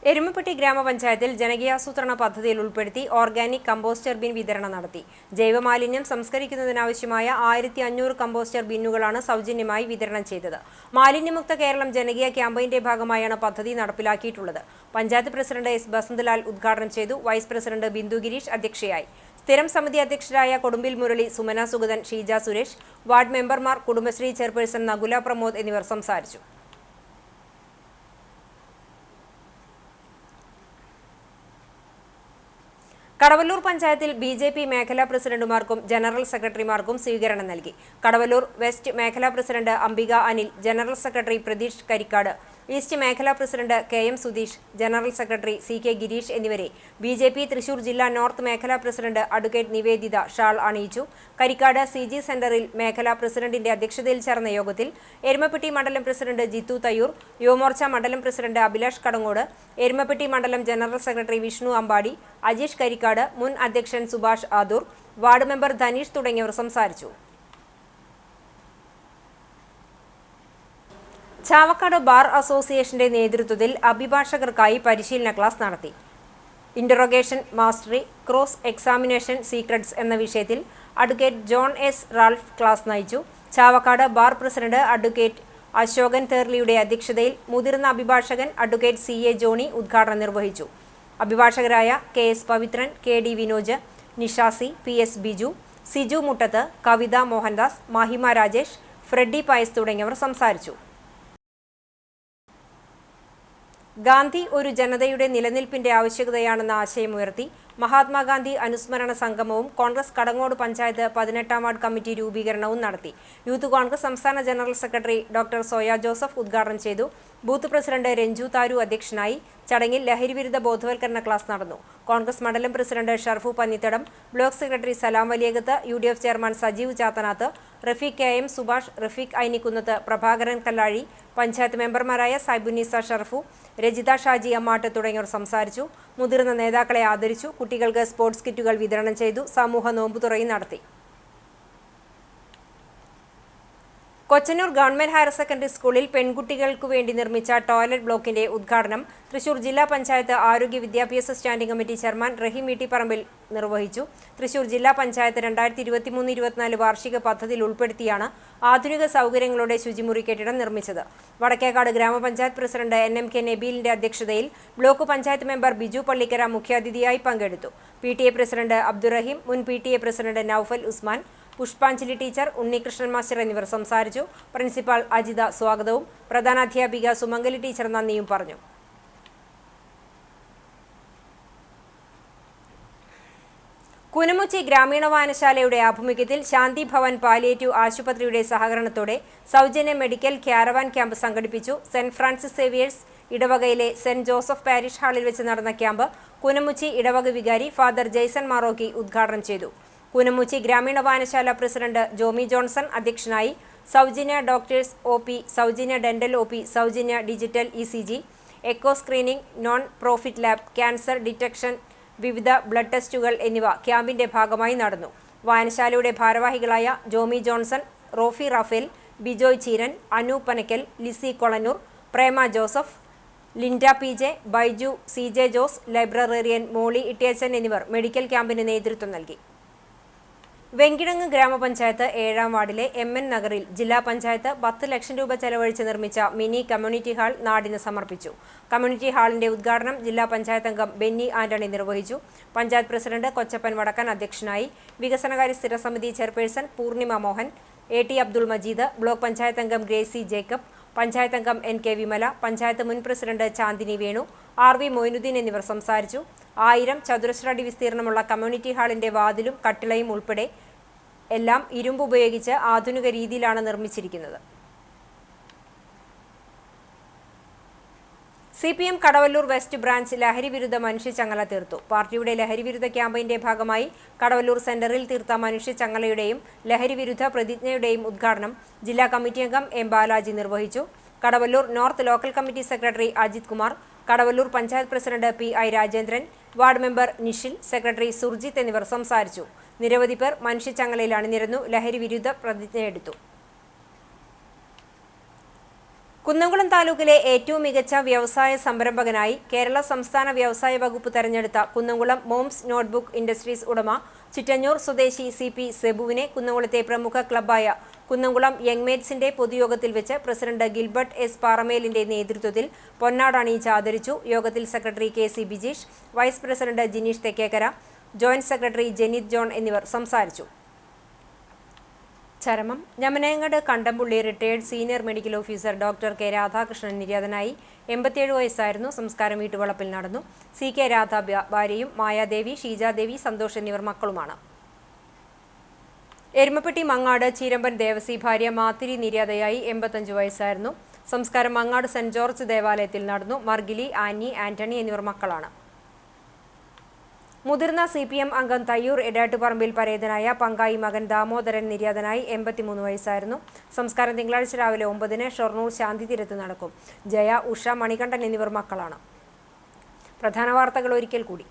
എരുമപ്പെട്ടി ഗ്രാമപഞ്ചായത്തിൽ ജനകീയാസൂത്രണ പദ്ധതിയിൽ ഉൾപ്പെടുത്തി ഓർഗാനിക് കമ്പോസ്റ്റർ ബിൻ വിതരണം നടത്തി. ജൈവമാലിന്യം സംസ്കരിക്കുന്നതിനാവശ്യമായ 1500 കമ്പോസ്റ്റർ ബിന്നുകളാണ് സൗജന്യമായി വിതരണം ചെയ്തത്. മാലിന്യമുക്ത കേരളം ജനകീയ ക്യാമ്പയിന്റെ ഭാഗമായാണ് പദ്ധതി നടപ്പിലാക്കിയിട്ടുള്ളത്. പഞ്ചായത്ത് പ്രസിഡന്റ് S ബസന്തലാൽ ഉദ്ഘാടനം ചെയ്തു. വൈസ് പ്രസിഡന്റ് ബിന്ദു ഗിരീഷ് അധ്യക്ഷയായി. സ്ഥിരം സമിതി അധ്യക്ഷരായ കൊടുമ്പിൽ മുരളി, സുമന സുഗതൻ, ഷീജ സുരേഷ്, വാർഡ് മെമ്പർമാർ, കുടുംബശ്രീ ചെയർപേഴ്സൺ നകുല പ്രമോദ് എന്നിവർ സംസാരിച്ചു. കടവല്ലൂർ പഞ്ചായത്തിൽ BJP മേഖലാ പ്രസിഡന്റുമാർക്കും ജനറൽ സെക്രട്ടറിമാർക്കും സ്വീകരണം നൽകി. കടവല്ലൂർ വെസ്റ്റ് മേഖലാ president Ambika Anil, general secretary Pratheesh Karikkad, east മേഖലാ president KM Sudheesh, general secretary CK Gireesh എന്നിവരെ BJP തൃശൂർ ജില്ലാ നോർത്ത് മേഖലാ പ്രസിഡന്റ് അഡ്വക്കേറ്റ് നിവേദിത ഷാൾ അണിയിച്ചു. കരിക്കാട് CG സെന്ററിൽ മേഖലാ പ്രസിഡന്റിന്റെ അധ്യക്ഷതയിൽ ചേർന്ന യോഗത്തിൽ എരുമപ്പെട്ടി മണ്ഡലം പ്രസിഡന്റ് ജിത്തു തയ്യൂർ, യുവമോർച്ച മണ്ഡലം പ്രസിഡന്റ് അഭിലാഷ് കടങ്ങോട്, എരുമപ്പെട്ടി മണ്ഡലം ജനറൽ സെക്രട്ടറി വിഷ്ണു അമ്പാടി, അജീഷ് കരിക്കാട്, മുൻ അധ്യക്ഷൻ സുഭാഷ് ആദൂർ, വാർഡ് മെമ്പർ ധനീഷ് തുടങ്ങിയവർ സംസാരിച്ചു. ചാവക്കാട് ബാർ അസോസിയേഷന്റെ നേതൃത്വത്തിൽ അഭിഭാഷകർക്കായി പരിശീലന ക്ലാസ് നടത്തി. Interrogation mastery, cross examination secrets എന്ന വിഷയത്തിൽ advocate John S Ralph class നയിച്ചു. Chavakkad bar president advocate Ashokan തേർലിയുടെ അധ്യക്ഷതയിൽ മുതിർന്ന അഭിഭാഷകൻ അഡ്വക്കേറ്റ് CA ജോണി ഉദ്ഘാടനം നിർവഹിച്ചു. അഭിഭാഷകരായ KS Pavithran, KD Vinoj, Nishasi, PS Biju, Siju Muttath, Kavitha Mohandas, Mahima Rajesh, Freddy Pius തുടങ്ങിയവർ സംസാരിച്ചു. ഗാന്ധി ഒരു ജനതയുടെ നിലനിൽപ്പിന്റെ ആവശ്യകതയാണെന്ന ആശയമുയർത്തി മഹാത്മാഗാന്ധി അനുസ്മരണ സംഗമവും കോൺഗ്രസ് കടങ്ങോട് പഞ്ചായത്ത് 18ാം വാർഡ് കമ്മിറ്റി രൂപീകരണവും നടത്തി. യൂത്ത് കോൺഗ്രസ് സംസ്ഥാന general secretary doctor soya Joseph ഉദ്ഘാടനം ചെയ്തു. ബൂത്ത് പ്രസിഡന്റ് രഞ്ജു താരു അധ്യക്ഷനായി. ചടങ്ങിൽ ലഹരിവിരുദ്ധ ബോധവൽക്കരണ ക്ലാസ് നടന്നു. കോൺഗ്രസ് മണ്ഡലം president Sharfu Pannithadam, block secretary Salam Valiyakath, UDF chairman Sajeev Chathanath, Rafeeq KM Subhash, Rafeeq Ainikkunnath, Prabhakaran Kallazhi, panchayat മെമ്പർമാരായ സൈബുന്നീസ ഷർഫു, രജിത ഷാജി അമ്മാട്ട് തുടങ്ങിയവർ സംസാരിച്ചു. മുതിർന്ന നേതാക്കളെ ആദരിച്ചു. കുട്ടികൾക്ക് സ്പോർട്സ് കിറ്റുകൾ വിതരണം ചെയ്തു. സമൂഹ നോമ്പുതുറയും നടത്തി. കൊച്ചനൂർ ഗവൺമെന്റ് ഹയർ സെക്കൻഡറി സ്കൂളിൽ പെൺകുട്ടികൾക്കു വേണ്ടി നിർമ്മിച്ച ടോയ്ലറ്റ് ബ്ലോക്കിന്റെ ഉദ്ഘാടനം തൃശൂർ ജില്ലാ പഞ്ചായത്ത് ആരോഗ്യ വിദ്യാഭ്യാസ സ്റ്റാൻഡിംഗ് കമ്മിറ്റി ചെയർമാൻ റഹീം ഈട്ടിപ്പറമ്പിൽ നിർവഹിച്ചു. തൃശൂർ ജില്ലാ പഞ്ചായത്ത് 2023-24 വാർഷിക പദ്ധതിയിൽ ഉൾപ്പെടുത്തിയാണ് ആധുനിക സൗകര്യങ്ങളോടെ ശുചിമുറി കെട്ടിടം നിർമ്മിച്ചത്. വടക്കേക്കാട് ഗ്രാമപഞ്ചായത്ത് പ്രസിഡന്റ് NMK നബീലിന്റെ അധ്യക്ഷതയിൽ ബ്ലോക്ക് പഞ്ചായത്ത് മെമ്പർ ബിജു പള്ളിക്കര മുഖ്യാതിഥിയായി പങ്കെടുത്തു. PTA പ്രസിഡന്റ് അബ്ദുറഹീം, മുൻ PTA പ്രസിഡന്റ് നൌഫൽ ഉസ്മാൻ, പുഷ്പാഞ്ജലി ടീച്ചർ, ഉണ്ണികൃഷ്ണൻ മാസ്റ്റർ എന്നിവർ സംസാരിച്ചു. പ്രിൻസിപ്പാൾ അജിത സ്വാഗതവും പ്രധാനാധ്യാപിക സുമംഗലി ടീച്ചർ നന്ദിയും പറഞ്ഞു. കുനമുച്ചി ഗ്രാമീണ വായനശാലയുടെ ആഭിമുഖ്യത്തിൽ ശാന്തി ഭവൻ പാലിയേറ്റീവ് ആശുപത്രിയുടെ സഹകരണത്തോടെ സൗജന്യ മെഡിക്കൽ ക്യാരവാൻ ക്യാമ്പ് സംഘടിപ്പിച്ചു. സെന്റ് ഫ്രാൻസിസ് സേവിയേഴ്സ് ഇടവകയിലെ സെന്റ് ജോസഫ് പാരിഷ് ഹാളിൽ വെച്ച് നടന്ന ക്യാമ്പ് കുനമുച്ചി ഇടവക വികാരി ഫാദർ ജെയ്സൺ മാറോക്കി ഉദ്ഘാടനം ചെയ്തു. കുനമുച്ചി ഗ്രാമീണ വായനശാല പ്രസിഡന്റ് ജോമി ജോൺസൺ അധ്യക്ഷനായി. സൗജന്യ ഡോക്ടേഴ്സ് OP, സൗജന്യ ഡെന്റൽ OP, സൗജന്യ digital ECG, echo screening, non profit lab, cancer detection, വിവിധ ബ്ലഡ് ടെസ്റ്റുകൾ എന്നിവ ക്യാമ്പിന്റെ ഭാഗമായി നടന്നു. വായനശാലയുടെ ഭാരവാഹികളായ Jomy Johnson, Rofi Raphael, Bijoy Cheeran, Anu Panakkal, Lissy Kolannur, Prema Joseph, Linda PJ, Baiju CJ Jose, librarian Molly Ittiyachan എന്നിവർ മെഡിക്കൽ ക്യാമ്പിന് നേതൃത്വം നൽകി. വെങ്കിടങ്ങ് ഗ്രാമപഞ്ചായത്ത് 7ാം വാർഡിലെ MN നഗറിൽ ജില്ലാ പഞ്ചായത്ത് 10 ലക്ഷം രൂപ ചെലവഴിച്ച് നിർമ്മിച്ച മിനി കമ്മ്യൂണിറ്റി ഹാൾ നാടിന് സമർപ്പിച്ചു. കമ്മ്യൂണിറ്റി ഹാളിന്റെ ഉദ്ഘാടനം ജില്ലാ പഞ്ചായത്ത് അംഗം ബെന്നി ആന്റണി നിർവഹിച്ചു. പഞ്ചായത്ത് പ്രസിഡന്റ് കൊച്ചപ്പൻ വടക്കൻ അധ്യക്ഷനായി. വികസനകാര്യ സ്ഥിരസമിതി chairperson Poornima Mohan, AT Abdul Majeed, block panchayat അംഗം ഗ്രേസി ജേക്കബ്, പഞ്ചായത്ത് അംഗം NK വിമല, പഞ്ചായത്ത് മുൻ പ്രസിഡന്റ് ചാന്ദിനി വേണു, RV മൊയ്നുദ്ദീൻ എന്നിവർ സംസാരിച്ചു. 1000 ചതുരശ്ര അടി വിസ്തീർണമുള്ള കമ്മ്യൂണിറ്റി ഹാളിന്റെ വാതിലും കട്ടിളയും ഉൾപ്പെടെ എല്ലാം ഇരുമ്പ് ഉപയോഗിച്ച് ആധുനിക രീതിയിലാണ് നിർമ്മിച്ചിരിക്കുന്നത്. CPM കടവല്ലൂർ വെസ്റ്റ് ബ്രാഞ്ച് ലഹരി വിരുദ്ധ മനുഷ്യച്ചങ്ങല തീർത്തു. പാർട്ടിയുടെ ലഹരി വിരുദ്ധ ക്യാമ്പയിന്റെ ഭാഗമായി കടവല്ലൂർ സെന്ററിൽ തീർത്ത മനുഷ്യച്ചങ്ങലയുടെയും ലഹരി വിരുദ്ധ പ്രതിജ്ഞയുടെയും ഉദ്ഘാടനം ജില്ലാ കമ്മിറ്റി അംഗം M. ബാലാജി നിർവഹിച്ചു. Kadavallur north local committee secretary Ajith Kumar, Kadavallur panchayat president P.I. Rajendran, ward member Nishil, secretary Surjith എന്നിവർ സംസാരിച്ചു. നിരവധി പേർ മനുഷ്യച്ചങ്ങലയിൽ അണിനിരന്നു ലഹരി വിരുദ്ധ പ്രതിജ്ഞയെടുത്തു. കുന്നംകുളം താലൂക്കിലെ ഏറ്റവും മികച്ച വ്യവസായ സംരംഭകനായി കേരള സംസ്ഥാന വ്യവസായ വകുപ്പ് തെരഞ്ഞെടുത്ത കുന്നംകുളം മോംസ് നോട്ട്ബുക്ക് ഇൻഡസ്ട്രീസ് ഉടമ ചിറ്റഞ്ഞൂർ സ്വദേശി CP സെബുവിനെ കുന്നംകുളത്തെ പ്രമുഖ ക്ലബ്ബായ കുന്നംകുളം യങ്മേറ്റ്സിന്റെ പൊതുയോഗത്തിൽ വെച്ച് പ്രസിഡന്റ് ഗിൽബർട്ട് S. പാറമേലിന്റെ നേതൃത്വത്തിൽ പൊന്നാട അണിയിച്ച് ആദരിച്ചു. യോഗത്തിൽ secretary KC Bijeesh, vice president Jineesh Thekkekkara, joint secretary Jenith John എന്നിവർ സംസാരിച്ചു. ചരമം. ഞമനേങ്ങാട് Kandampully retired senior medical officer doctor K. Radhakrishnan നിര്യാതനായി. 87 വയസ്സായിരുന്നു. സംസ്കാരം വീട്ടുവളപ്പിൽ നടന്നു. CK രാധ ഭാര്യയും മായാദേവി, ഷീജാദേവി, സന്തോഷ് എന്നിവർ മക്കളുമാണ്. എരുമപ്പെട്ടി മങ്ങാട് ചീരമ്പൻ ദേവസി ഭാര്യ മാത്തിരി നിര്യാതയായി. 85 വയസ്സായിരുന്നു. സംസ്കാരം മങ്ങാട് സെന്റ് ജോർജ് ദേവാലയത്തിൽ നടന്നു. മർഗിലി, ആനി, ആന്റണി എന്നിവർ മക്കളാണ്. മുതിർന്ന CPM അംഗം തയ്യൂർ എടാട്ടുപറമ്പിൽ പരേതനായ പങ്കായി മകൻ ദാമോദരൻ നിര്യാതനായി. 83 വയസ്സായിരുന്നു. സംസ്കാരം തിങ്കളാഴ്ച രാവിലെ 9-ന് ഷൊർണൂർ ശാന്തിതീരത്ത് നടക്കും. ജയ, ഉഷ, മണികണ്ഠൻ എന്നിവർ മക്കളാണ്. പ്രധാന വാർത്തകൾ ഒരിക്കൽ കൂടി.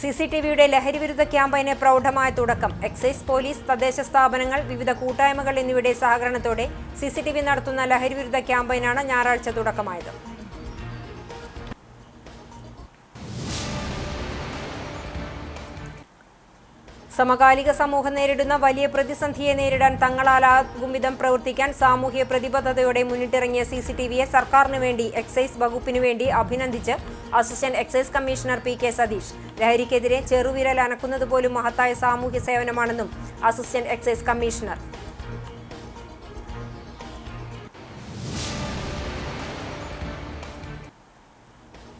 CCTVയുടെ ലഹരി വിരുദ്ധ ക്യാമ്പയിന് പ്രൗഢമായ തുടക്കം. എക്സൈസ്, പോലീസ്, തദ്ദേശ സ്ഥാപനങ്ങൾ, വിവിധ കൂട്ടായ്മകൾ എന്നിവയുടെ സഹകരണത്തോടെ CCTV നടത്തുന്ന ലഹരി വിരുദ്ധ ക്യാമ്പയിനാണ് ഞായറാഴ്ച തുടക്കമായത്. സമകാലിക സമൂഹം നേരിടുന്ന വലിയ പ്രതിസന്ധിയെ നേരിടാൻ തങ്ങളാലാകും വിധം പ്രവർത്തിക്കാൻ സാമൂഹ്യ പ്രതിബദ്ധതയോടെ മുന്നിട്ടിറങ്ങിയ CCTVയെ സർക്കാരിനു വേണ്ടി എക്സൈസ് വകുപ്പിനു വേണ്ടി അഭിനന്ദിച്ച് assistant excise commissioner P.K. Satheesh. ലഹരിക്കെതിരെ ചെറുവിരൽ അനക്കുന്നതുപോലും മഹത്തായ സാമൂഹ്യ സേവനമാണെന്നും assistant excise commissioner.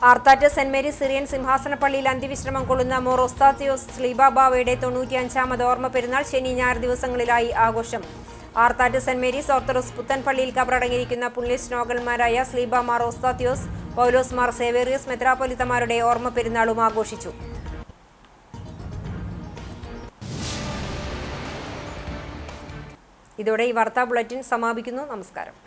Arthat saint Mary's Syrian സിംഹാസനപ്പള്ളിയിൽ അന്ത്യവിശ്രമം കൊള്ളുന്ന മോർ ഒസ്താത്തിയോസ് സ്ലീബാബാവയുടെ 95ാമത് ഓർമ്മ പെരുന്നാൾ ശനി ഞായർ ദിവസങ്ങളിലായി ആഘോഷം. ആർത്താറ്റ് സെന്റ് മേരീസ് ഓർത്തഡോക്സ് പുത്തൻപള്ളിയിൽ കബറടങ്ങിയിരിക്കുന്ന പുണ്യശ്ലോകന്മാരായ സ്ലീബ മാർ ഒസ്താത്തിയോസ്, പൗലോസ് മാർ സേവേറിയസ് മെത്രാപ്പൊലിത്തമാരുടെ ഓർമ്മ പെരുന്നാളും ആഘോഷിച്ചു. ഇതോടെ ഈ വാർത്താ ബുള്ളറ്റിൻ സമാപിക്കുന്നു. നമസ്കാരം.